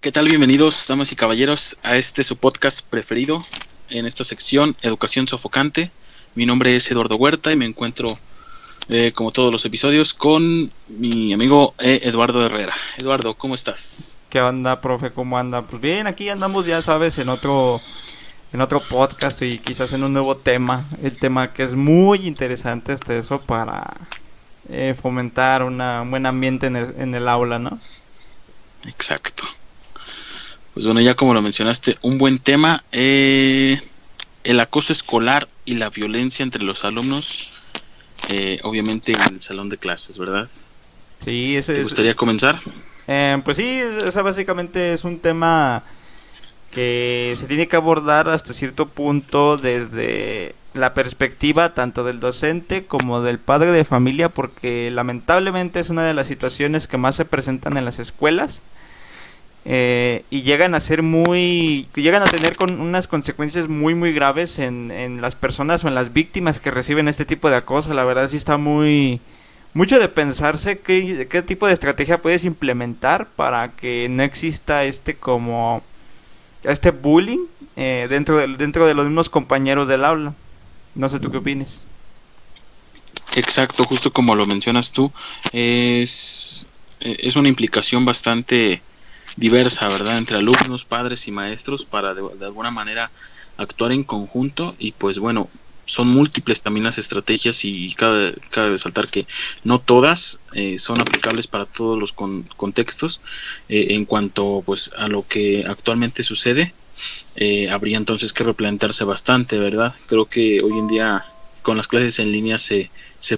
¿Qué tal? Bienvenidos, damas y caballeros, a su podcast preferido en esta sección Educación Sofocante. Mi nombre es Eduardo Huerta y me encuentro, como todos los episodios, con mi amigo Eduardo Herrera. Eduardo, ¿cómo estás? ¿Qué onda, profe? ¿Cómo anda? Pues bien, aquí andamos, ya sabes, en otro podcast y quizás en un nuevo tema. El tema que es muy interesante eso para fomentar un buen ambiente en el aula, ¿no? Exacto. Pues bueno, ya como lo mencionaste, un buen tema, el acoso escolar y la violencia entre los alumnos, obviamente en el salón de clases, ¿verdad? Sí, ¿Te gustaría comenzar? pues sí, esa básicamente es un tema que se tiene que abordar hasta cierto punto desde la perspectiva tanto del docente como del padre de familia, porque lamentablemente es una de las situaciones que más se presentan en las escuelas, y llegan a tener con unas consecuencias muy graves en las personas o en las víctimas que reciben este tipo de acoso. La verdad sí está mucho de pensarse qué tipo de estrategia puedes implementar para que no exista este bullying, dentro de los mismos compañeros del aula. No sé tú qué opinas. Exacto, justo como lo mencionas tú, es una implicación bastante diversa, ¿verdad? Entre alumnos, padres y maestros para de alguna manera actuar en conjunto y pues bueno, son múltiples también las estrategias y cabe resaltar que no todas son aplicables para todos los contextos. En cuanto pues a lo que actualmente sucede, habría entonces que replantearse bastante, ¿verdad? Creo que hoy en día con las clases en línea se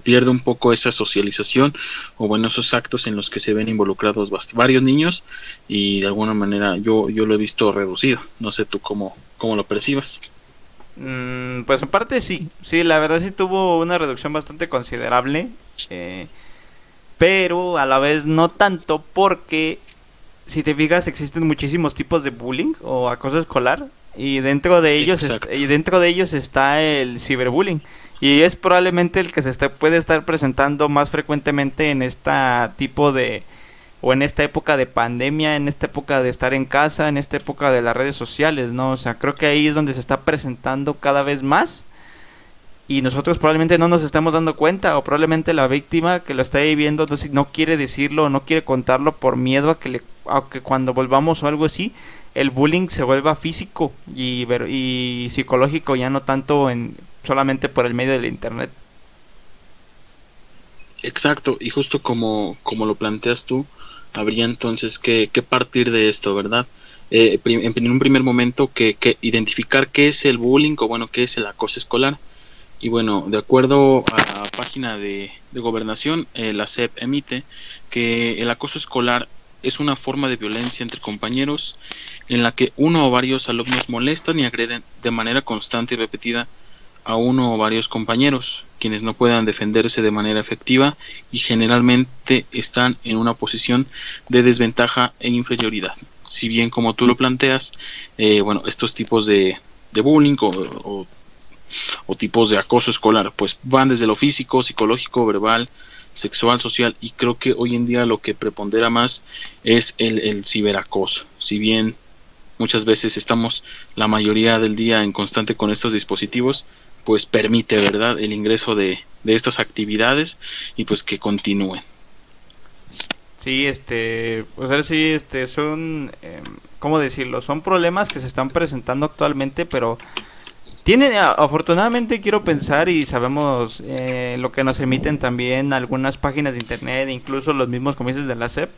pierde un poco esa socialización o bueno, esos actos en los que se ven involucrados varios niños y de alguna manera yo lo he visto reducido. No sé tú cómo lo percibas. Pues en parte sí, sí, la verdad sí tuvo una reducción bastante considerable, eh, pero a la vez no tanto porque si te fijas existen muchísimos tipos de bullying o acoso escolar y Exacto. dentro de ellos está el ciberbullying y es probablemente el que puede estar presentando más frecuentemente en esta tipo de o en esta época de pandemia, en esta época de estar en casa, en esta época de las redes sociales, ¿no? O sea, creo que ahí es donde se está presentando cada vez más y nosotros probablemente no nos estamos dando cuenta o probablemente la víctima que lo está viviendo no quiere decirlo o no quiere contarlo por miedo a que cuando volvamos o algo así el bullying se vuelva físico y psicológico, ya no tanto solamente por el medio del internet. Exacto, y justo como lo planteas tú, habría entonces que partir de esto, ¿verdad? En un primer momento que identificar qué es el bullying o bueno, qué es el acoso escolar. Y bueno, de acuerdo a la página de gobernación, la SEP emite que el acoso escolar es una forma de violencia entre compañeros en la que uno o varios alumnos molestan y agreden de manera constante y repetida a uno o varios compañeros, quienes no puedan defenderse de manera efectiva y generalmente están en una posición de desventaja e inferioridad. Si bien como tú lo planteas, bueno, estos tipos de bullying o tipos de acoso escolar, pues van desde lo físico, psicológico, verbal, sexual, social, y creo que hoy en día lo que prepondera más es el ciberacoso. Si bien muchas veces estamos la mayoría del día en constante con estos dispositivos, pues permite, ¿verdad?, el ingreso de estas actividades y pues que continúen. Sí, pues ahora sí, ¿cómo decirlo? Son problemas que se están presentando actualmente, pero afortunadamente quiero pensar y sabemos lo que nos emiten también algunas páginas de internet, incluso los mismos comienzos de la SEP,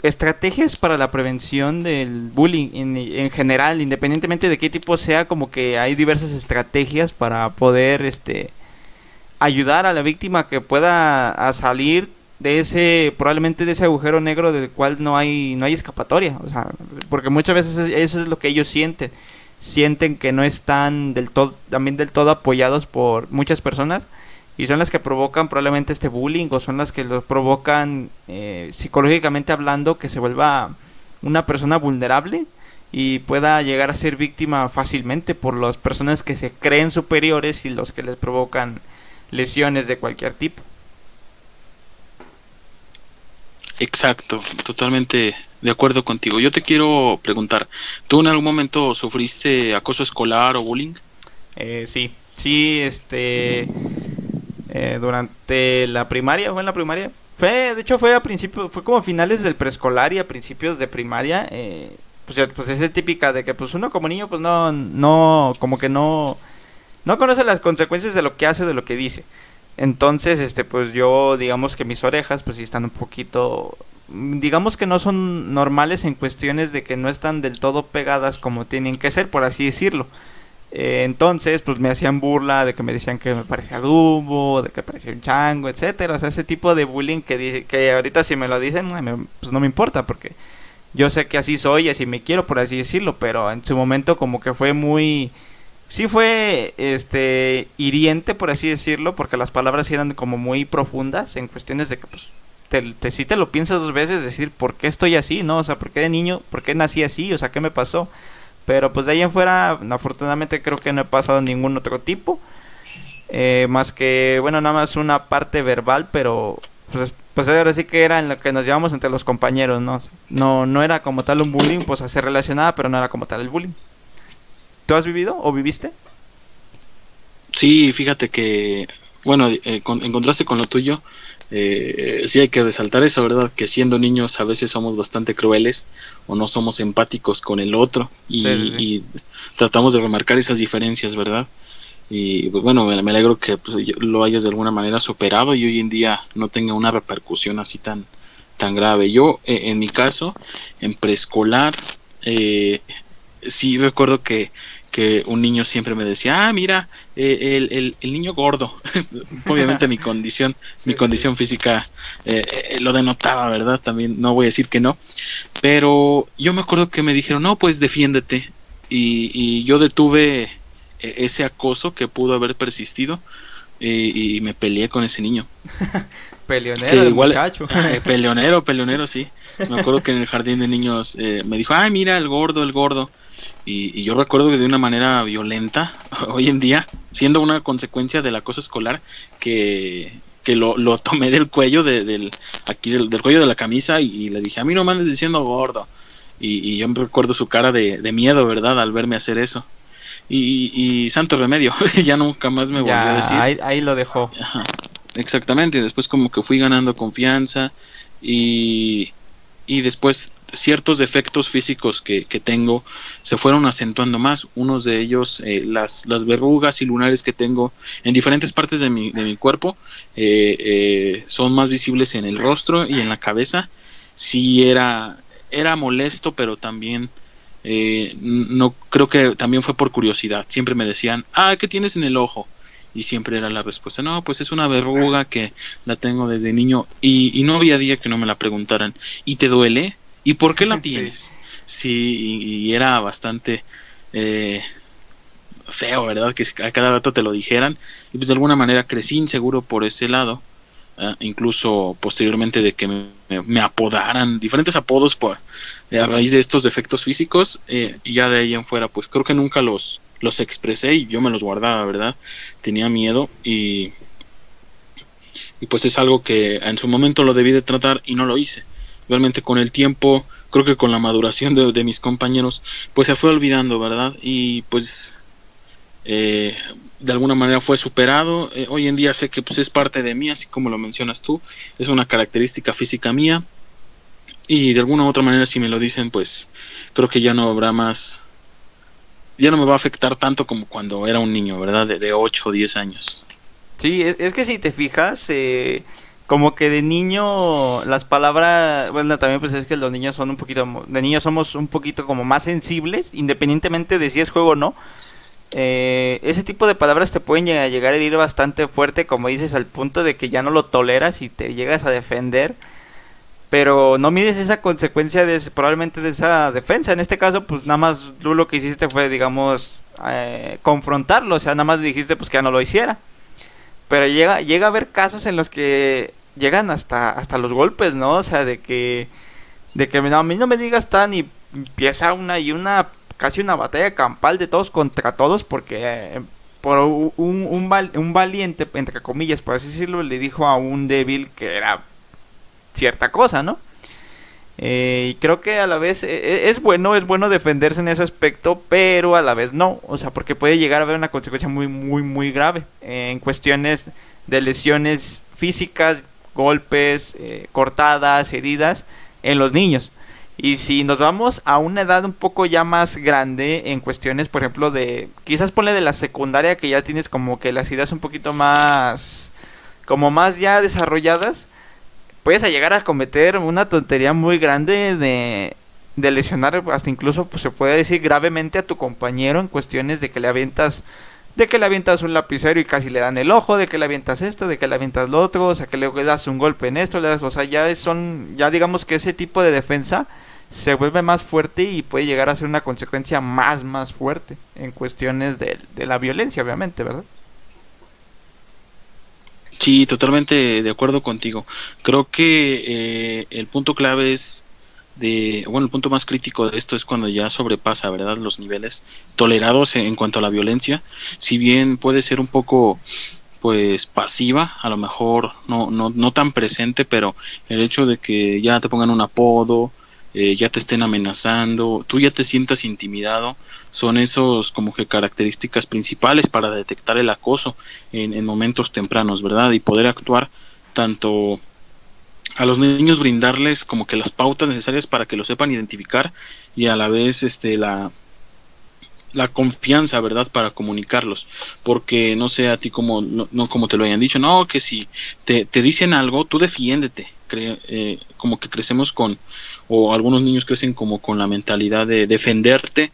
estrategias para la prevención del bullying en general, independientemente de qué tipo sea, como que hay diversas estrategias para poder ayudar a la víctima que pueda a salir probablemente de ese agujero negro del cual no hay escapatoria, o sea, porque muchas veces eso es lo que ellos sienten que no están también del todo apoyados por muchas personas y son las que provocan probablemente este bullying o son las que lo provocan, psicológicamente hablando, que se vuelva una persona vulnerable y pueda llegar a ser víctima fácilmente por las personas que se creen superiores y los que les provocan lesiones de cualquier tipo. Exacto, totalmente de acuerdo contigo. Yo te quiero preguntar, ¿tú en algún momento sufriste acoso escolar o bullying? Sí, sí, durante la primaria, fue en la primaria. De hecho, fue a principio, fue como a finales del preescolar y a principios de primaria. Pues, pues es típica de que pues uno como niño pues como que no conoce las consecuencias de lo que hace, de lo que dice. Entonces, pues yo, digamos que mis orejas, pues sí están un poquito, digamos que no son normales en cuestiones de que no están del todo pegadas como tienen que ser, por así decirlo. Entonces, pues me hacían burla de que me decían que me parecía Dumbo, de que parecía un chango, etcétera. O sea, ese tipo de bullying que ahorita si me lo dicen, pues no me importa, porque yo sé que así soy, así me quiero, por así decirlo, pero en su momento como que fue muy, sí fue hiriente, por así decirlo, porque las palabras eran como muy profundas en cuestiones de que pues si te lo piensas dos veces, decir por qué estoy así, ¿no? O sea, por qué de niño, por qué nací así, o sea, qué me pasó. Pero pues de ahí en fuera, afortunadamente creo que no he pasado ningún otro tipo. Más que, bueno, nada más una parte verbal, pero pues ahora sí que era en lo que nos llevamos entre los compañeros, ¿no? No era como tal un bullying, pues se relacionaba, pero no era como tal el bullying. ¿Tú has vivido o viviste? Sí, fíjate que, bueno, en contraste con lo tuyo, sí hay que resaltar eso, ¿verdad? Que siendo niños a veces somos bastante crueles o no somos empáticos con el otro Sí, sí, sí. y tratamos de remarcar esas diferencias, ¿verdad? Y pues, bueno, me alegro que pues, lo hayas de alguna manera superado y hoy en día no tenga una repercusión así tan grave. Yo, en mi caso, en preescolar, eh, sí recuerdo que un niño siempre me decía, ah, mira, el niño gordo. Obviamente mi Sí, sí, sí. condición física lo denotaba, ¿verdad? También no voy a decir que no, pero yo me acuerdo que me dijeron, no, pues defiéndete. Y yo detuve ese acoso que pudo haber persistido y me peleé con ese niño. Peleonero Que el igual, muchacho. peleonero, sí. Me acuerdo que en el jardín de niños me dijo, ay, mira, el gordo, el gordo. Y yo recuerdo que de una manera violenta, hoy en día, siendo una consecuencia del acoso escolar, que lo tomé del cuello, aquí del cuello de la camisa y le dije, a mí no me andes diciendo gordo. Y yo me recuerdo su cara de miedo, ¿verdad? Al verme hacer eso. Y santo remedio, ya nunca más me volvió a Ya, decir. ahí lo dejó. Ajá, exactamente, y después como que fui ganando confianza y, y después ciertos defectos físicos que tengo se fueron acentuando más. Unos de ellos, las verrugas y lunares que tengo en diferentes partes de mi cuerpo, son más visibles en el rostro y en la cabeza. Sí era molesto, pero también no creo que también fue por curiosidad. Siempre me decían, ah, ¿qué tienes en el ojo? Y siempre era la respuesta, no, pues es una verruga que la tengo desde niño y no había día que no me la preguntaran. ¿Y te duele? ¿Y por qué la Sí. tienes? Sí, y era bastante eh, feo, ¿verdad? Que a cada rato te lo dijeran. Y pues de alguna manera crecí inseguro por ese lado. Incluso posteriormente de que me apodaran diferentes apodos a raíz de estos defectos físicos. Y ya de ahí en fuera, pues creo que nunca los expresé y yo me los guardaba, ¿verdad? Tenía miedo y pues es algo que en su momento lo debí de tratar y no lo hice. Realmente con el tiempo, creo que con la maduración de mis compañeros, pues se fue olvidando, ¿verdad? Y pues de alguna manera fue superado. Hoy en día sé que pues es parte de mí, así como lo mencionas tú, es una característica física mía y de alguna u otra manera si me lo dicen, pues creo que ya no habrá más, ya no me va a afectar tanto como cuando era un niño, ¿verdad? De 8 o 10 años. Sí, es que si te fijas, como que de niño las palabras, bueno, también pues es que los niños son un poquito, de niños somos un poquito como más sensibles, independientemente de si es juego o no. Ese tipo de palabras te pueden llegar a herir bastante fuerte, como dices, al punto de que ya no lo toleras y te llegas a defender. Pero no mides esa consecuencia probablemente de esa defensa. En este caso, pues nada más tú lo que hiciste fue, digamos, confrontarlo. O sea, nada más dijiste pues que ya no lo hiciera. Pero llega a haber casos en los que llegan hasta los golpes, ¿no? O sea, de que no, a mí no me digas tan y empieza casi una batalla campal de todos contra todos porque por un valiente, entre comillas, por así decirlo, le dijo a un débil que era cierta cosa, ¿no? Y creo que a la vez es bueno defenderse en ese aspecto, pero a la vez no, o sea, porque puede llegar a haber una consecuencia muy, muy, muy grave en cuestiones de lesiones físicas, golpes, cortadas, heridas en los niños. Y si nos vamos a una edad un poco ya más grande, en cuestiones, por ejemplo, de quizás ponle de la secundaria, que ya tienes como que las ideas un poquito más, como más ya desarrolladas, puedes a llegar a cometer una tontería muy grande de lesionar, hasta incluso pues, se puede decir gravemente a tu compañero en cuestiones de que le avientas un lapicero y casi le dan el ojo, de que le avientas esto, de que le avientas lo otro, o sea, que le das un golpe en esto, le das, o sea, ya digamos que ese tipo de defensa se vuelve más fuerte y puede llegar a ser una consecuencia más fuerte en cuestiones de la violencia, obviamente, ¿verdad? Sí, totalmente de acuerdo contigo. Creo que el punto clave es bueno, el punto más crítico de esto es cuando ya sobrepasa, ¿verdad?, los niveles tolerados en cuanto a la violencia. Si bien puede ser un poco, pues, pasiva, a lo mejor no tan presente, pero el hecho de que ya te pongan un apodo, ya te estén amenazando, tú ya te sientas intimidado, son esos como que características principales para detectar el acoso en momentos tempranos, ¿verdad? Y poder actuar tanto a los niños, brindarles como que las pautas necesarias para que lo sepan identificar, y a la vez la confianza, ¿verdad?, para comunicarlos, porque no sé a ti como no como te lo hayan dicho, no, que si te dicen algo, tú defiéndete. Como que crecemos o algunos niños crecen como con la mentalidad de defenderte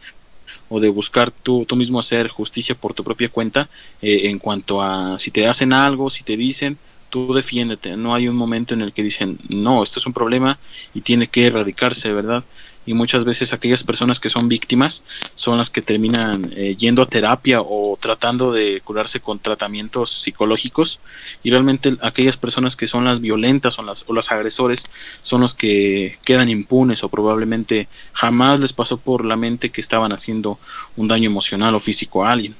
o de buscar tú mismo hacer justicia por tu propia cuenta, en cuanto a si te hacen algo, si te dicen, tú defiéndete. No hay un momento en el que dicen, no, esto es un problema y tiene que erradicarse, ¿verdad? Y muchas veces aquellas personas que son víctimas son las que terminan yendo a terapia o tratando de curarse con tratamientos psicológicos, y realmente aquellas personas que son las violentas o los agresores son los que quedan impunes, o probablemente jamás les pasó por la mente que estaban haciendo un daño emocional o físico a alguien.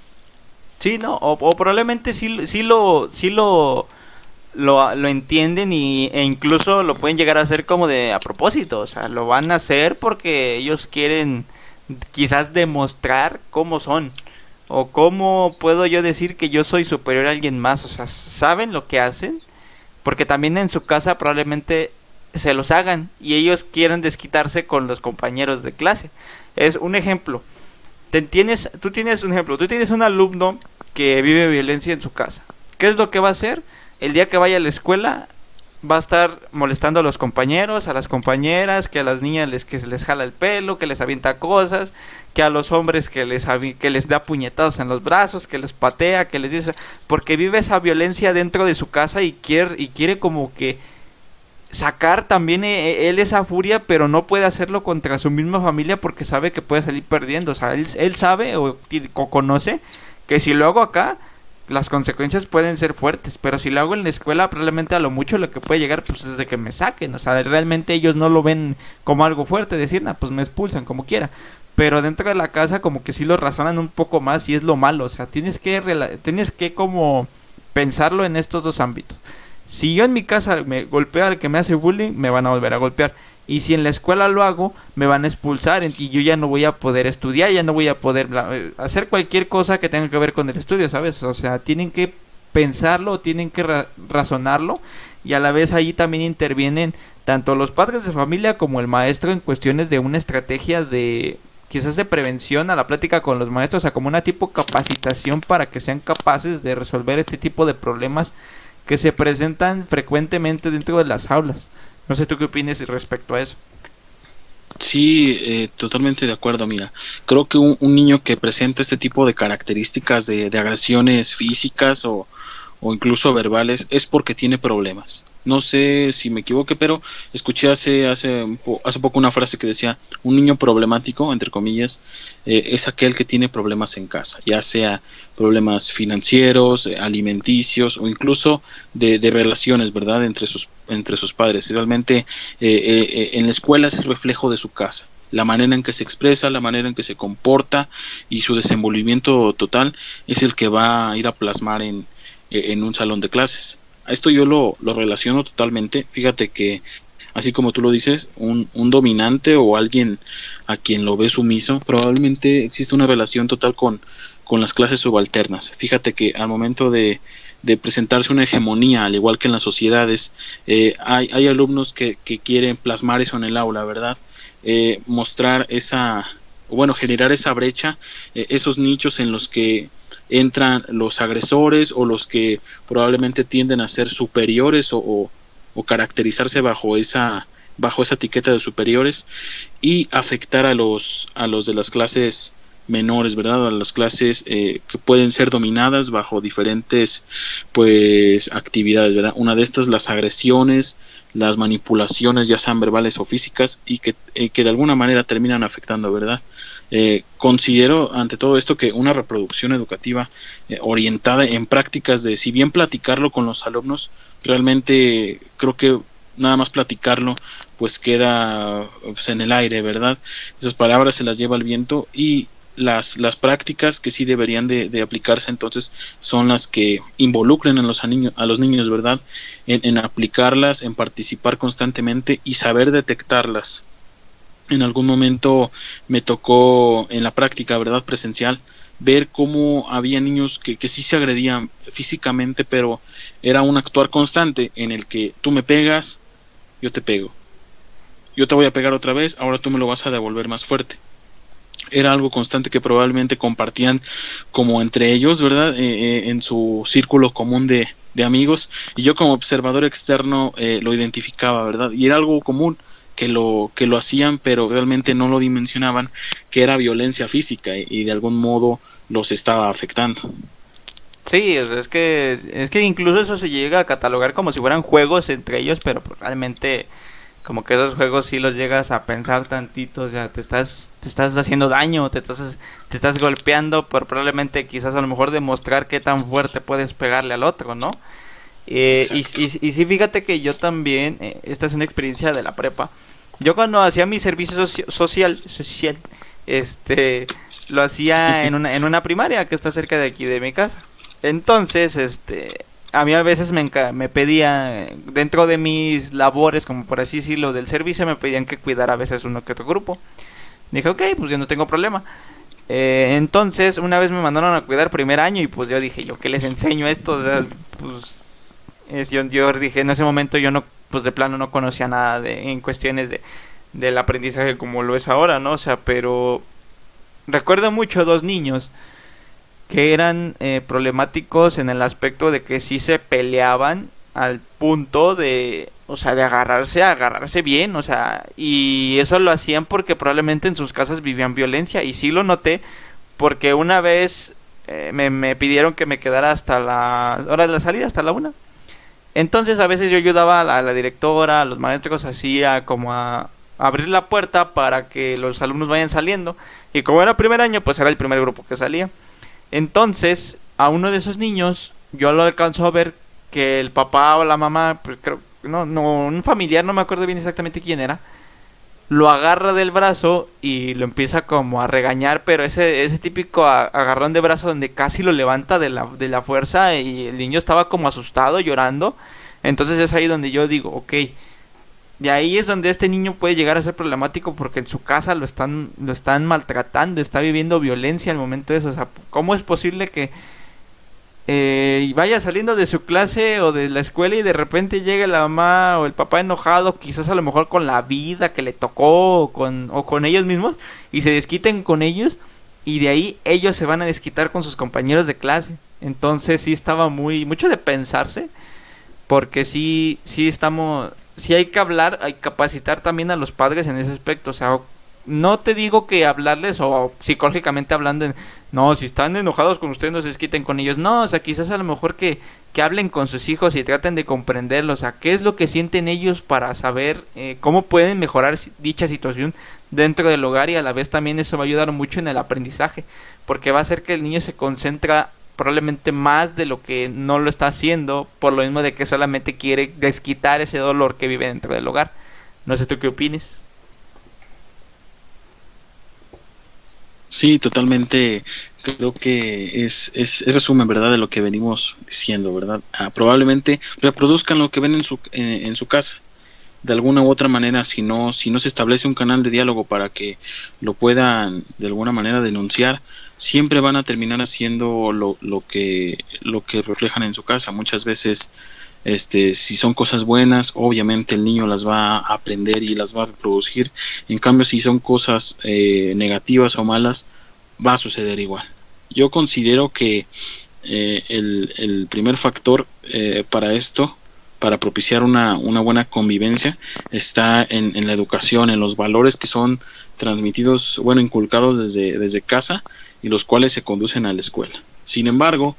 Sí, no, o probablemente lo entienden e incluso lo pueden llegar a hacer como de a propósito, o sea, lo van a hacer porque ellos quieren quizás demostrar cómo son o cómo puedo yo decir que yo soy superior a alguien más, o sea, saben lo que hacen porque también en su casa probablemente se los hagan y ellos quieren desquitarse con los compañeros de clase. Es un ejemplo. Tú tienes un ejemplo, tú tienes un alumno que vive violencia en su casa. ¿Qué es lo que va a hacer? El día que vaya a la escuela va a estar molestando a los compañeros, a las compañeras, que a las niñas que se les jala el pelo, que les avienta cosas, que a los hombres que les da puñetazos en los brazos, que les patea, que les dice, porque vive esa violencia dentro de su casa y quiere como que sacar también él esa furia, pero no puede hacerlo contra su misma familia porque sabe que puede salir perdiendo. O sea, él sabe o conoce que si lo hago acá, las consecuencias pueden ser fuertes, pero si lo hago en la escuela, probablemente a lo mucho lo que puede llegar pues es de que me saquen. O sea, realmente ellos no lo ven como algo fuerte, decir, nah, pues me expulsan como quiera. Pero dentro de la casa como que sí lo razonan un poco más y es lo malo. O sea, tienes que como pensarlo en estos dos ámbitos. Si yo en mi casa me golpeo al que me hace bullying, me van a volver a golpear. Y si en la escuela lo hago, me van a expulsar y yo ya no voy a poder estudiar, ya no voy a poder hacer cualquier cosa que tenga que ver con el estudio, ¿sabes? O sea, tienen que pensarlo, tienen que razonarlo y a la vez ahí también intervienen tanto los padres de familia como el maestro en cuestiones de una estrategia de quizás de prevención a la plática con los maestros, o sea, como una tipo capacitación para que sean capaces de resolver este tipo de problemas que se presentan frecuentemente dentro de las aulas. No sé tú qué opinas respecto a eso. Sí, totalmente de acuerdo. Mira, creo que un niño que presenta este tipo de características de agresiones físicas o incluso verbales es porque tiene problemas. No sé si me equivoqué, pero escuché hace poco una frase que decía, un niño problemático, entre comillas, es aquel que tiene problemas en casa, ya sea problemas financieros, alimenticios o incluso de relaciones, ¿verdad?, entre sus padres. Y realmente en la escuela es el reflejo de su casa. La manera en que se expresa, la manera en que se comporta y su desenvolvimiento total es el que va a ir a plasmar en un salón de clases. A esto yo lo relaciono totalmente. Fíjate que así como tú lo dices, un dominante o alguien a quien lo ve sumiso, probablemente existe una relación total con las clases subalternas. Fíjate que al momento de presentarse una hegemonía, al igual que en las sociedades, hay alumnos que quieren plasmar eso en el aula, ¿verdad? Mostrar esa, bueno, generar esa brecha, esos nichos en los que entran los agresores o los que probablemente tienden a ser superiores o caracterizarse bajo esa etiqueta de superiores y afectar a los de las clases menores, ¿verdad? A las clases que pueden ser dominadas bajo diferentes pues actividades, ¿verdad? Una de estas las agresiones, las manipulaciones, ya sean verbales o físicas, y que de alguna manera terminan afectando, ¿verdad? Considero ante todo esto que una reproducción educativa orientada en prácticas de, si bien platicarlo con los alumnos, realmente creo que nada más platicarlo pues queda pues, en el aire, ¿verdad? Esas palabras se las lleva el viento y las prácticas que sí deberían de aplicarse entonces son las que involucren a los niños, ¿verdad? En aplicarlas, en participar constantemente y saber detectarlas. En algún momento me tocó en la práctica, ¿verdad? Presencial, ver cómo había niños que sí se agredían físicamente, pero era un actuar constante en el que tú me pegas, yo te pego. Yo te voy a pegar otra vez, ahora tú me lo vas a devolver más fuerte. Era algo constante que probablemente compartían como entre ellos, ¿verdad? En su círculo común de amigos. Y yo como observador externo lo identificaba, ¿verdad? Y era algo común que lo hacían, pero realmente no lo dimensionaban, que era violencia física y de algún modo los estaba afectando. Sí, o sea, es que incluso eso se llega a catalogar como si fueran juegos entre ellos, pero pues realmente como que esos juegos sí los llegas a pensar tantito, o sea, te estás haciendo daño, te estás golpeando por probablemente quizás a lo mejor demostrar qué tan fuerte puedes pegarle al otro, ¿no? Exacto. Y sí, fíjate que yo también, esta es una experiencia de la prepa. Yo cuando hacía mi servicio social, este, lo hacía en una primaria que está cerca de aquí de mi casa. Entonces, a mí a veces me pedía, dentro de mis labores, como por así decirlo, del servicio, me pedían que cuidara a veces uno que otro grupo. Dije, ok, pues yo no tengo problema. Entonces, una vez me mandaron a cuidar primer año y pues yo dije, ¿yo qué les enseño esto? O sea, pues yo dije, en ese momento yo no, pues de plano no conocía nada en cuestiones del aprendizaje como lo es ahora, ¿no? O sea, pero recuerdo mucho dos niños que eran problemáticos en el aspecto de que sí se peleaban al punto de, o sea, de agarrarse bien, o sea, y eso lo hacían porque probablemente en sus casas vivían violencia, y sí lo noté porque una vez me pidieron que me quedara hasta la hora de la salida, hasta la una. Entonces a veces yo ayudaba a la directora, a los maestros, así a como a abrir la puerta para que los alumnos vayan saliendo, y como era primer año, pues era el primer grupo que salía. Entonces, a uno de esos niños, yo lo alcanzo a ver que el papá o la mamá, pues creo, un familiar, no me acuerdo bien exactamente quién era, lo agarra del brazo y lo empieza como a regañar, pero ese típico agarrón de brazo donde casi lo levanta de la fuerza y el niño estaba como asustado, llorando. Entonces es ahí donde yo digo, ok, de ahí es donde este niño puede llegar a ser problemático porque en su casa lo están maltratando, está viviendo violencia al momento de eso. O sea, ¿cómo es posible que vaya saliendo de su clase o de la escuela y de repente llegue la mamá o el papá enojado, quizás a lo mejor con la vida que le tocó o con ellos mismos, y se desquiten con ellos, y de ahí ellos se van a desquitar con sus compañeros de clase? Entonces sí estaba mucho de pensarse, porque sí hay que hablar, hay que capacitar también a los padres en ese aspecto. O sea, no te digo que hablarles o psicológicamente hablando, no, si están enojados con ustedes no se desquiten con ellos, no, o sea, quizás a lo mejor que hablen con sus hijos y traten de comprenderlos, o sea, qué es lo que sienten ellos para saber cómo pueden mejorar dicha situación dentro del hogar, y a la vez también eso va a ayudar mucho en el aprendizaje, porque va a hacer que el niño se concentra probablemente más de lo que no lo está haciendo, por lo mismo de que solamente quiere desquitar ese dolor que vive dentro del hogar. No sé tú qué opines. Sí, totalmente. Creo que es resumen, ¿verdad? De lo que venimos diciendo, ¿verdad? Probablemente reproduzcan lo que ven en su casa. de alguna u otra manera, si no se establece un canal de diálogo para que lo puedan de alguna manera denunciar, siempre van a terminar haciendo lo que reflejan en su casa. Muchas veces, si son cosas buenas, obviamente el niño las va a aprender y las va a reproducir. En cambio, si son cosas negativas o malas, va a suceder igual. Yo considero que el primer factor para esto, para propiciar una buena convivencia, está en la educación, en los valores que son transmitidos, bueno, inculcados desde casa y los cuales se conducen a la escuela. Sin embargo,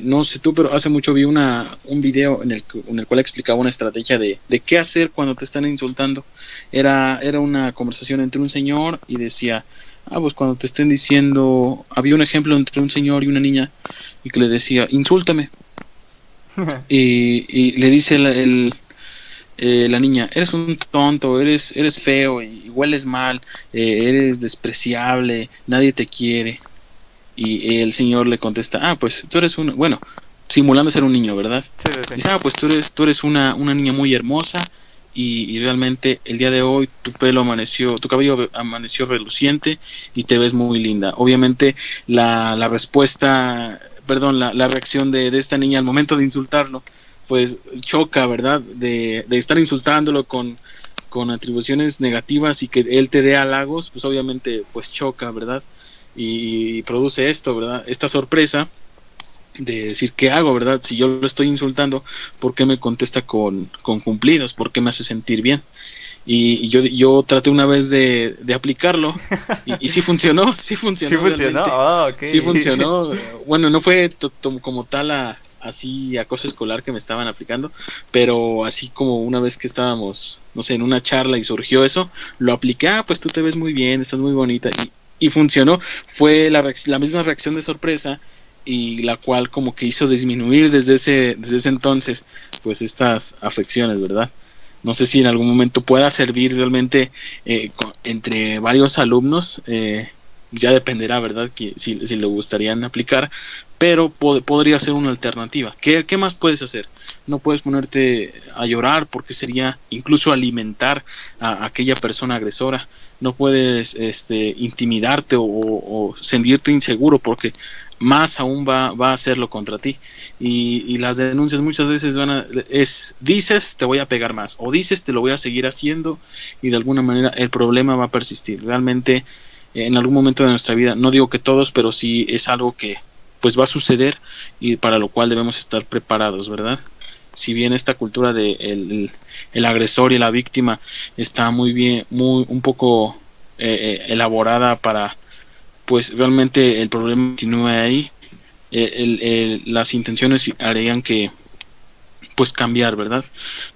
no sé tú, pero hace mucho vi un video en el cual explicaba una estrategia de qué hacer cuando te están insultando. Era una conversación entre un señor y decía, pues cuando te estén diciendo, había un ejemplo entre un señor y una niña y que le decía, insúltame. Y le dice la niña, eres un tonto, eres feo y hueles mal, eres despreciable, nadie te quiere. Y el señor le contesta, pues tú eres bueno, simulando ser un niño, ¿verdad? Sí, sí, sí. Dice, pues tú eres una niña muy hermosa y realmente el día de hoy tu cabello amaneció reluciente y te ves muy linda. Obviamente la respuesta, perdón, la reacción de esta niña al momento de insultarlo, pues choca, ¿verdad? De estar insultándolo con atribuciones negativas y que él te dé halagos, pues obviamente pues choca, ¿verdad? Y produce esto, ¿verdad? Esta sorpresa de decir, ¿qué hago, verdad? Si yo lo estoy insultando, ¿por qué me contesta con cumplidos? ¿Por qué me hace sentir bien? Y yo traté una vez de aplicarlo y sí funcionó, sí funcionó. Sí funcionó, realmente. okay. Sí funcionó. Bueno, no fue como tal así acoso escolar que me estaban aplicando, pero así como una vez que estábamos, no sé, en una charla y surgió eso, lo apliqué, pues tú te ves muy bien, estás muy bonita y funcionó. Fue la misma reacción de sorpresa y la cual como que hizo disminuir desde ese entonces pues estas afecciones, ¿verdad? No sé si en algún momento pueda servir realmente entre varios alumnos, ya dependerá, ¿verdad? Que si le gustarían aplicar, pero podría ser una alternativa. ¿Qué más puedes hacer? No puedes ponerte a llorar porque sería incluso alimentar a aquella persona agresora. No puedes intimidarte o sentirte inseguro porque más aún va a hacerlo contra ti. Y las denuncias muchas veces dices te voy a pegar más o dices te lo voy a seguir haciendo y de alguna manera el problema va a persistir. Realmente en algún momento de nuestra vida, no digo que todos, pero sí es algo que pues va a suceder y para lo cual debemos estar preparados, ¿verdad? Si bien esta cultura de el agresor y la víctima está muy bien, un poco elaborada para pues realmente el problema continúa ahí, las intenciones harían que pues cambiar, ¿verdad?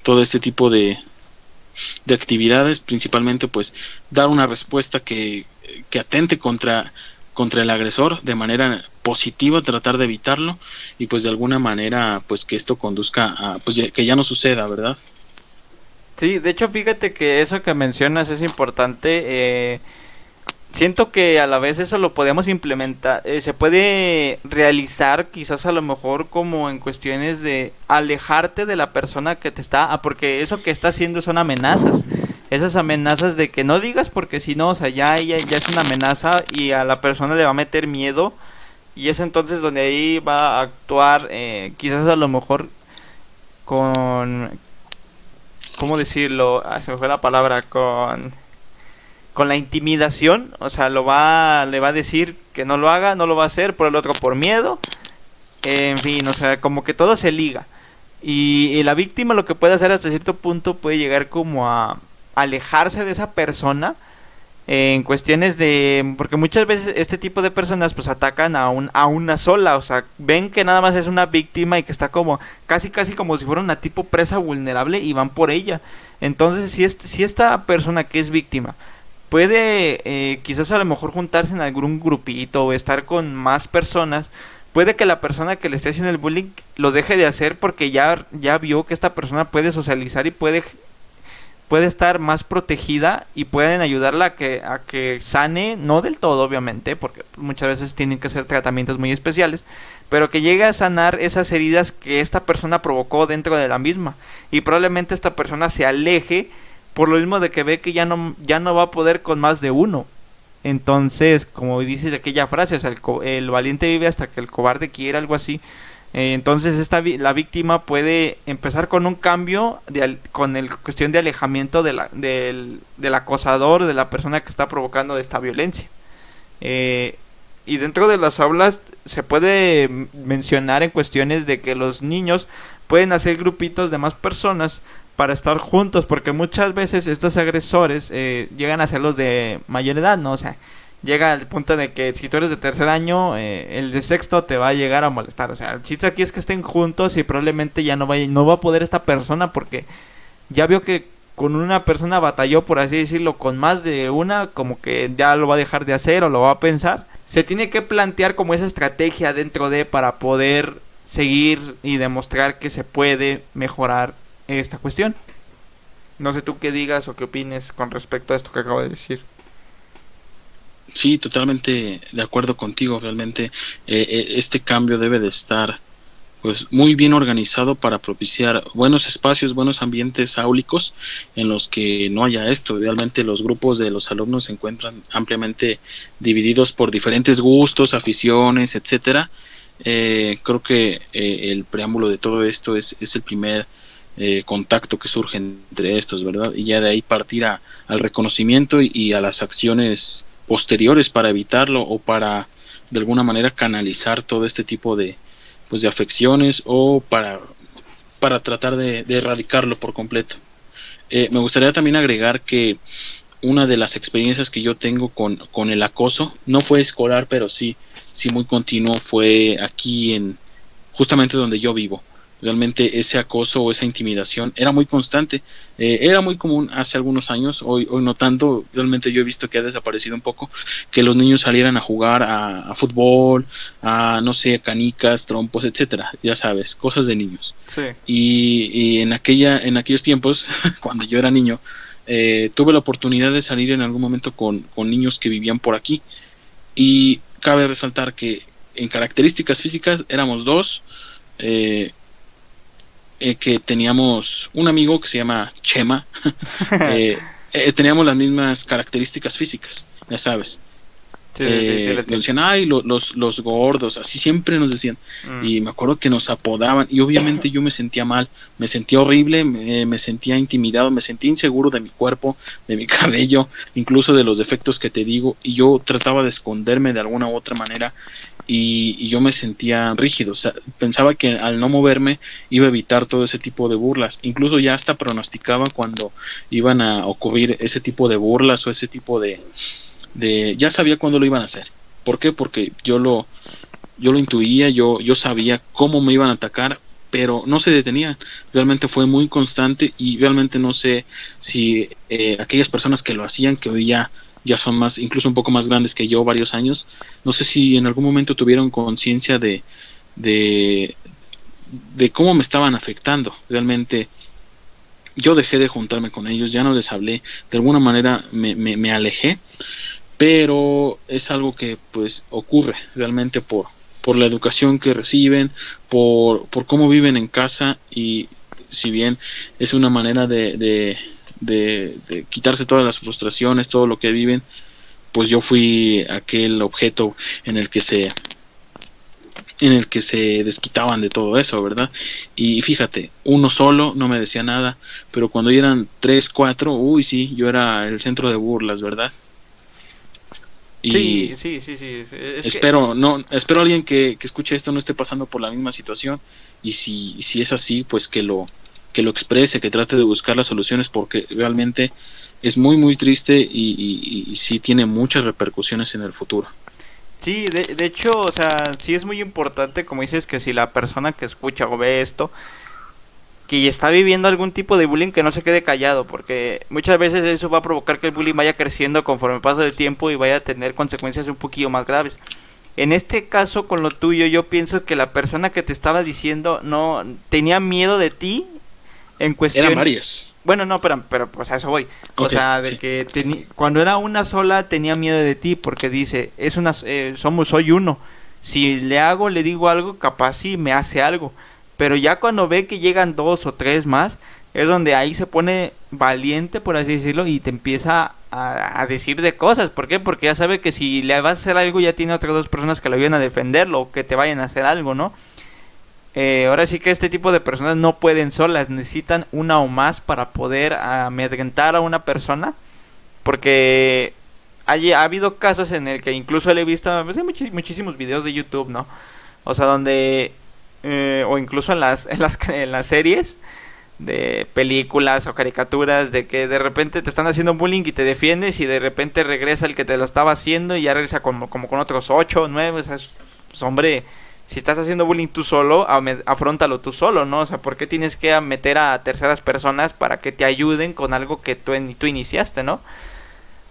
Todo este tipo de actividades, principalmente pues dar una respuesta que atente contra el agresor de manera positiva, tratar de evitarlo y pues de alguna manera pues que esto conduzca a pues que ya no suceda, ¿verdad? Sí, de hecho fíjate que eso que mencionas es importante. Siento que a la vez eso lo podemos implementar, se puede realizar quizás a lo mejor como en cuestiones de alejarte de la persona que te está, porque eso que está haciendo son amenazas, esas amenazas de que no digas porque si no, o sea, ya es una amenaza y a la persona le va a meter miedo y es entonces donde ahí va a actuar quizás a lo mejor con, ¿cómo decirlo? Se me fue la palabra, con la intimidación, o sea, le va a decir que no lo haga, no lo va a hacer, por el otro por miedo, en fin, o sea, como que todo se liga. Y la víctima lo que puede hacer hasta cierto punto puede llegar como a alejarse de esa persona en cuestiones de, porque muchas veces este tipo de personas pues atacan a una sola, o sea, ven que nada más es una víctima y que está como casi como si fuera una tipo presa vulnerable y van por ella. Entonces, si esta persona que es víctima puede quizás a lo mejor juntarse en algún grupito o estar con más personas, puede que la persona que le esté haciendo el bullying lo deje de hacer porque ya vio que esta persona puede socializar y puede puede estar más protegida y pueden ayudarla a que sane, no del todo obviamente, porque muchas veces tienen que hacer tratamientos muy especiales, pero que llegue a sanar esas heridas que esta persona provocó dentro de la misma. Y probablemente esta persona se aleje por lo mismo de que ve que ya no va a poder con más de uno. Entonces, como dice aquella frase, o sea, el valiente vive hasta que el cobarde quiera, algo así. Entonces la víctima puede empezar con un cambio con el cuestión de alejamiento del acosador, de la persona que está provocando esta violencia. Y dentro de las aulas se puede mencionar en cuestiones de que los niños pueden hacer grupitos de más personas para estar juntos, porque muchas veces estos agresores llegan a ser los de mayor edad, ¿no? O sea, llega al punto de que si tú eres de tercer año, el de sexto te va a llegar a molestar. O sea, el chiste aquí es que estén juntos y probablemente ya no va a poder esta persona porque ya vio que con una persona batalló, por así decirlo, con más de una, como que ya lo va a dejar de hacer o lo va a pensar. Se tiene que plantear como esa estrategia dentro de para poder seguir y demostrar que se puede mejorar esta cuestión. No sé tú qué digas o qué opines con respecto a esto que acabo de decir. Sí, totalmente de acuerdo contigo. Realmente este cambio debe de estar pues muy bien organizado para propiciar buenos espacios, buenos ambientes áulicos en los que no haya esto. Realmente los grupos de los alumnos se encuentran ampliamente divididos por diferentes gustos, aficiones, etcétera. Creo que el preámbulo de todo esto es el primer contacto que surge entre estos, ¿verdad? Y ya de ahí partir al reconocimiento y a las acciones posteriores para evitarlo o para de alguna manera canalizar todo este tipo de pues de afecciones o para tratar de erradicarlo por completo. Me gustaría también agregar que una de las experiencias que yo tengo con el acoso no fue escolar, pero sí muy continuo, fue aquí justamente donde yo vivo. Realmente ese acoso o esa intimidación era muy constante, era muy común hace algunos años, hoy no tanto. Realmente yo he visto que ha desaparecido un poco, que los niños salieran a jugar a fútbol, a no sé, canicas, trompos, etcétera, ya sabes, cosas de niños. Sí. Y en aquellos tiempos, cuando yo era niño, tuve la oportunidad de salir en algún momento con niños que vivían por aquí, y cabe resaltar que en características físicas éramos dos, que teníamos un amigo que se llama Chema, teníamos las mismas características físicas, ya sabes. Sí, Nos decían, ay, los gordos, así siempre nos decían. Y me acuerdo que nos apodaban, y obviamente yo me sentía mal, me sentía horrible, me sentía intimidado, me sentía inseguro de mi cuerpo, de mi cabello, incluso de los defectos que te digo, y yo trataba de esconderme de alguna u otra manera, y yo me sentía rígido. O sea, pensaba que al no moverme iba a evitar todo ese tipo de burlas. Incluso ya hasta pronosticaba cuando iban a ocurrir ese tipo de burlas o ese tipo de ya sabía cuándo lo iban a hacer. ¿Por qué? Porque yo lo intuía, yo sabía cómo me iban a atacar, pero no se detenía. Realmente fue muy constante, y realmente no sé si aquellas personas que lo hacían, que hoy ya son más, incluso un poco más grandes que yo, varios años, no sé si en algún momento tuvieron conciencia de cómo me estaban afectando. Realmente yo dejé de juntarme con ellos, ya no les hablé, de alguna manera me alejé, pero es algo que pues ocurre realmente por la educación que reciben, por cómo viven en casa. Y si bien es una manera de quitarse todas las frustraciones, todo lo que viven, pues yo fui aquel objeto en el que se desquitaban de todo eso, ¿verdad? Y fíjate, uno solo no me decía nada, pero cuando eran 3, 4, uy, sí, yo era el centro de burlas, ¿verdad? Y sí. espero alguien que escuche esto no esté pasando por la misma situación, y si es así, pues que lo exprese, que trate de buscar las soluciones, porque realmente es muy muy triste y sí tiene muchas repercusiones en el futuro. Sí, de hecho, o sea, sí es muy importante, como dices, que si la persona que escucha o ve esto, que está viviendo algún tipo de bullying, que no se quede callado, porque muchas veces eso va a provocar que el bullying vaya creciendo conforme pasa el tiempo y vaya a tener consecuencias un poquillo más graves. En este caso, con lo tuyo, yo pienso que la persona que te estaba diciendo no tenía miedo de ti en cuestión... Eran varias. Bueno, no, pero pues a eso voy. O Ok, sea, de sí. que cuando era una sola tenía miedo de ti porque dice, soy uno. Si le digo algo, capaz sí me hace algo. Pero ya cuando ve que llegan dos o tres más, es donde ahí se pone valiente, por así decirlo, y te empieza a decir de cosas. ¿Por qué? Porque ya sabe que si le vas a hacer algo, ya tiene otras dos personas que lo vienen a defenderlo o que te vayan a hacer algo, ¿no? Ahora sí que este tipo de personas no pueden solas, necesitan una o más para poder amedrentar a una persona, porque ha habido casos en el que incluso le he visto, pues, hay muchísimos videos de YouTube, ¿no? O sea, donde, o incluso en las series de películas o caricaturas, de que de repente te están haciendo bullying y te defiendes y de repente regresa el que te lo estaba haciendo y ya regresa como con otros 8 o 9, o sea, pues, hombre, si estás haciendo bullying tú solo, afrontalo tú solo, ¿no? O sea, ¿por qué tienes que meter a terceras personas para que te ayuden con algo que tú iniciaste, ¿no?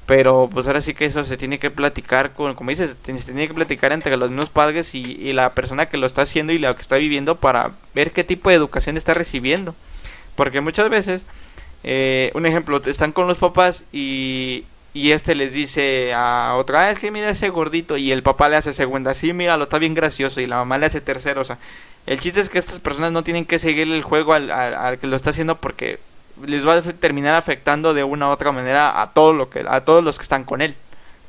Pero pues ahora sí que eso se tiene que platicar como dices, se tiene que platicar entre los mismos padres y la persona que lo está haciendo y la que está viviendo para ver qué tipo de educación está recibiendo. Porque muchas veces, un ejemplo, están con los papás y este les dice a otra, es que mira ese gordito, y el papá le hace segunda, sí, míralo, está bien gracioso, y la mamá le hace tercero, o sea, el chiste es que estas personas no tienen que seguir el juego al que lo está haciendo porque les va a terminar afectando de una u otra manera a todos los que están con él.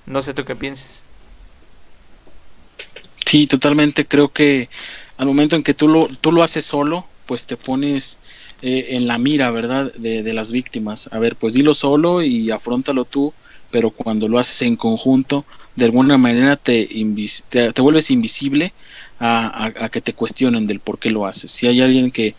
No sé tú qué pienses. Sí, totalmente. Creo que al momento en que tú lo haces solo, pues te pones en la mira, ¿verdad? De las víctimas. A ver, pues dilo solo y afróntalo tú, pero cuando lo haces en conjunto, de alguna manera te vuelves invisible a que te cuestionen del por qué lo haces. Si hay alguien que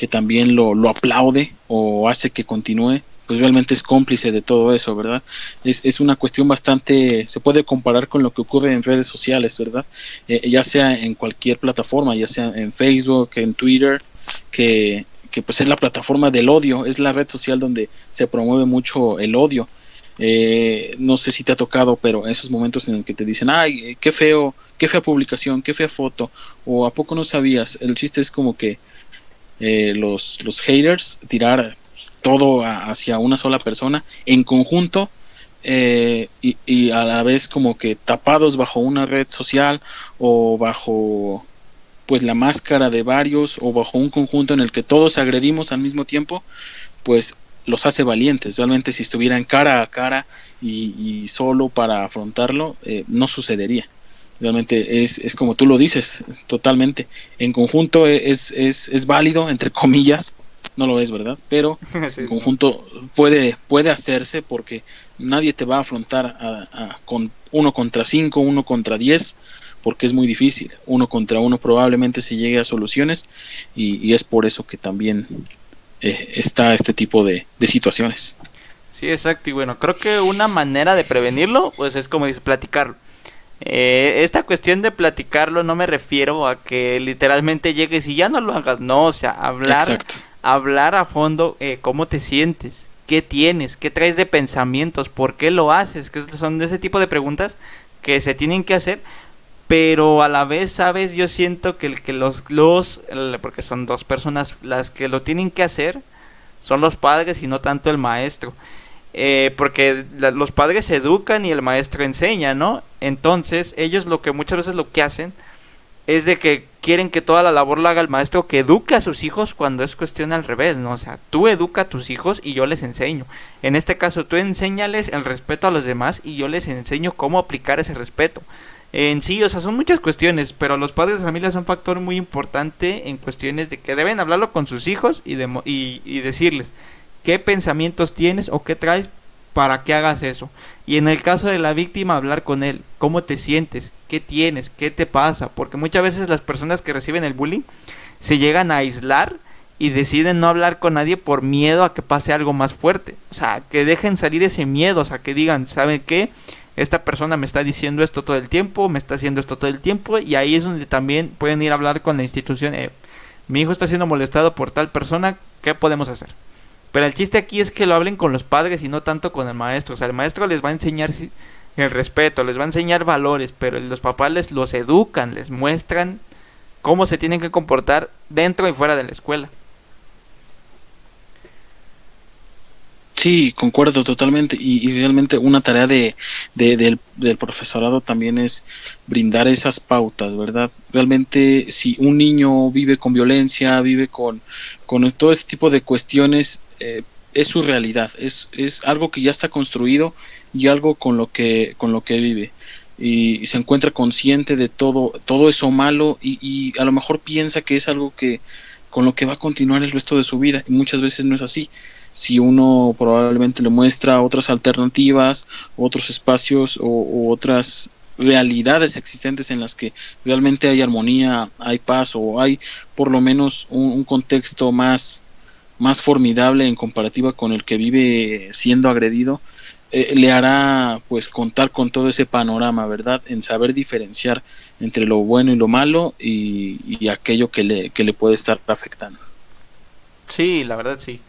también lo aplaude o hace que continúe, pues realmente es cómplice de todo eso, ¿verdad? Es una cuestión bastante, se puede comparar con lo que ocurre en redes sociales, ¿verdad? Ya sea en cualquier plataforma, ya sea en Facebook, en Twitter, que pues es la plataforma del odio, es la red social donde se promueve mucho el odio. No sé si te ha tocado, pero esos momentos en el que te dicen, ay, qué fea publicación, qué fea foto, o a poco no sabías, el chiste es como que los haters tirar todo hacia una sola persona en conjunto, y a la vez como que tapados bajo una red social o bajo pues la máscara de varios o bajo un conjunto en el que todos agredimos al mismo tiempo, pues los hace valientes. Realmente si estuvieran cara a cara y solo para afrontarlo, no sucedería. Realmente es como tú lo dices, totalmente. En conjunto es válido, entre comillas, no lo es, ¿verdad? Pero en Sí, no. conjunto puede hacerse porque nadie te va a afrontar con uno contra 5, uno contra 10, porque es muy difícil. Uno contra uno probablemente se llegue a soluciones y es por eso que también está este tipo de situaciones. Sí, exacto. Y bueno, creo que una manera de prevenirlo, pues es como dice, platicarlo. Esta cuestión de platicarlo no me refiero a que literalmente llegues y ya no lo hagas, no, o sea, Exacto. hablar a fondo, cómo te sientes, qué tienes, qué traes de pensamientos, por qué lo haces, que son de ese tipo de preguntas que se tienen que hacer, pero a la vez, sabes, yo siento que porque son dos personas las que lo tienen que hacer, son los padres y no tanto el maestro. Porque los padres educan y el maestro enseña, ¿no? Entonces, ellos lo que muchas veces lo que hacen es de que quieren que toda la labor la haga el maestro que eduque a sus hijos cuando es cuestión al revés, ¿no? O sea, tú educa a tus hijos y yo les enseño. En este caso, tú enséñales el respeto a los demás y yo les enseño cómo aplicar ese respeto. En sí, o sea, son muchas cuestiones, pero los padres de familia son un factor muy importante en cuestiones de que deben hablarlo con sus hijos y decirles qué pensamientos tienes o qué traes para que hagas eso. Y en el caso de la víctima, hablar con él, cómo te sientes, qué tienes, qué te pasa, porque muchas veces las personas que reciben el bullying se llegan a aislar y deciden no hablar con nadie por miedo a que pase algo más fuerte. O sea, que dejen salir ese miedo, o sea, que digan, ¿saben qué? Esta persona me está diciendo esto todo el tiempo, me está haciendo esto todo el tiempo, y ahí es donde también pueden ir a hablar con la institución. Mi hijo está siendo molestado por tal persona, ¿qué podemos hacer? Pero el chiste aquí es que lo hablen con los padres y no tanto con el maestro. O sea, el maestro les va a enseñar el respeto, les va a enseñar valores, pero los papás los educan, les muestran cómo se tienen que comportar dentro y fuera de la escuela. Sí, concuerdo totalmente y realmente una tarea del profesorado también es brindar esas pautas, ¿verdad? Realmente si un niño vive con violencia, vive con todo este tipo de cuestiones, es su realidad, es algo que ya está construido y algo con lo que vive. Y se encuentra consciente de todo eso malo y a lo mejor piensa que es algo que con lo que va a continuar el resto de su vida y muchas veces no es así. Si uno probablemente le muestra otras alternativas, otros espacios o otras realidades existentes en las que realmente hay armonía, hay paz o hay por lo menos un contexto más formidable en comparativa con el que vive siendo agredido, le hará pues contar con todo ese panorama, ¿verdad? En saber diferenciar entre lo bueno y lo malo y aquello que le puede estar afectando. Sí, la verdad sí.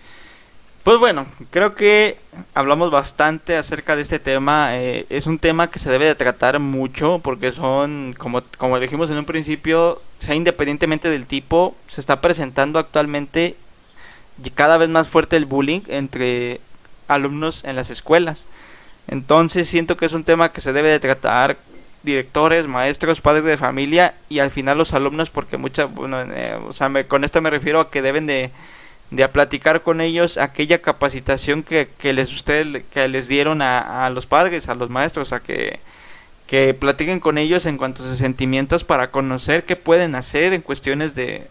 Pues bueno, creo que hablamos bastante acerca de este tema. Es un tema que se debe de tratar mucho porque son, como dijimos en un principio, sea independientemente del tipo, se está presentando actualmente y cada vez más fuerte el bullying entre alumnos en las escuelas. Entonces siento que es un tema que se debe de tratar directores, maestros, padres de familia y al final los alumnos porque muchas, bueno, o sea, con esto me refiero a que deben de a platicar con ellos aquella capacitación que les dieron a los padres, a los maestros, que platiquen con ellos en cuanto a sus sentimientos para conocer qué pueden hacer en cuestiones de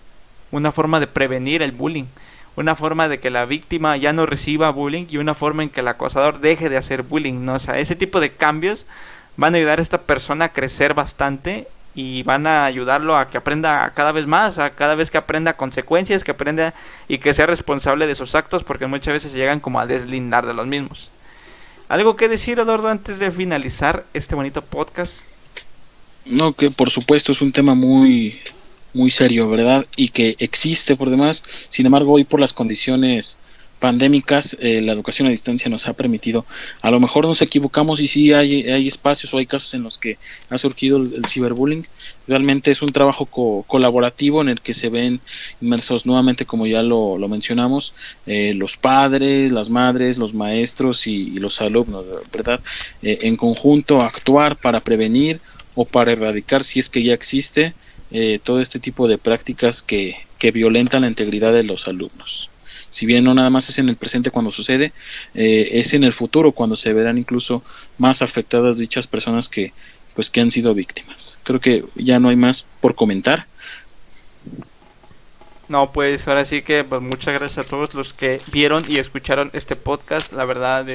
una forma de prevenir el bullying, una forma de que la víctima ya no reciba bullying y una forma en que el acosador deje de hacer bullying, ¿no? O sea, ese tipo de cambios van a ayudar a esta persona a crecer bastante y van a ayudarlo a que aprenda cada vez más, a cada vez que aprenda consecuencias, que aprenda y que sea responsable de sus actos, porque muchas veces se llegan como a deslindar de los mismos. ¿Algo que decir, Eduardo, antes de finalizar este bonito podcast? No, que por supuesto es un tema muy serio, ¿verdad? Y que existe por demás. Sin embargo, hoy por las condiciones pandémicas, la educación a distancia nos ha permitido, a lo mejor nos equivocamos y sí hay espacios o hay casos en los que ha surgido el ciberbullying. Realmente es un trabajo colaborativo en el que se ven inmersos nuevamente, como ya lo mencionamos, los padres, las madres, los maestros y los alumnos, ¿verdad? En conjunto actuar para prevenir o para erradicar si es que ya existe todo este tipo de prácticas que violentan la integridad de los alumnos. Si bien no nada más es en el presente cuando sucede, es en el futuro cuando se verán incluso más afectadas dichas personas que han sido víctimas. Creo que ya no hay más por comentar. No, pues ahora sí que pues, muchas gracias a todos los que vieron y escucharon este podcast. La verdad,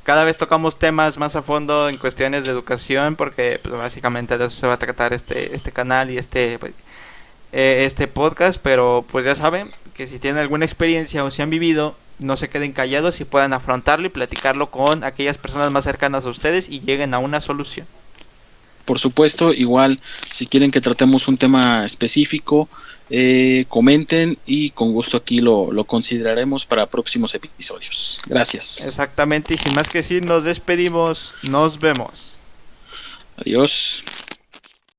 cada vez tocamos temas más a fondo en cuestiones de educación porque pues, básicamente de eso se va a tratar este canal y este podcast, pero pues ya saben que si tienen alguna experiencia o si han vivido, no se queden callados y puedan afrontarlo y platicarlo con aquellas personas más cercanas a ustedes y lleguen a una solución. Por supuesto, igual si quieren que tratemos un tema específico, comenten y con gusto aquí lo consideraremos para próximos episodios. Gracias. Exactamente, y sin más que decir, nos despedimos. Nos vemos. Adiós.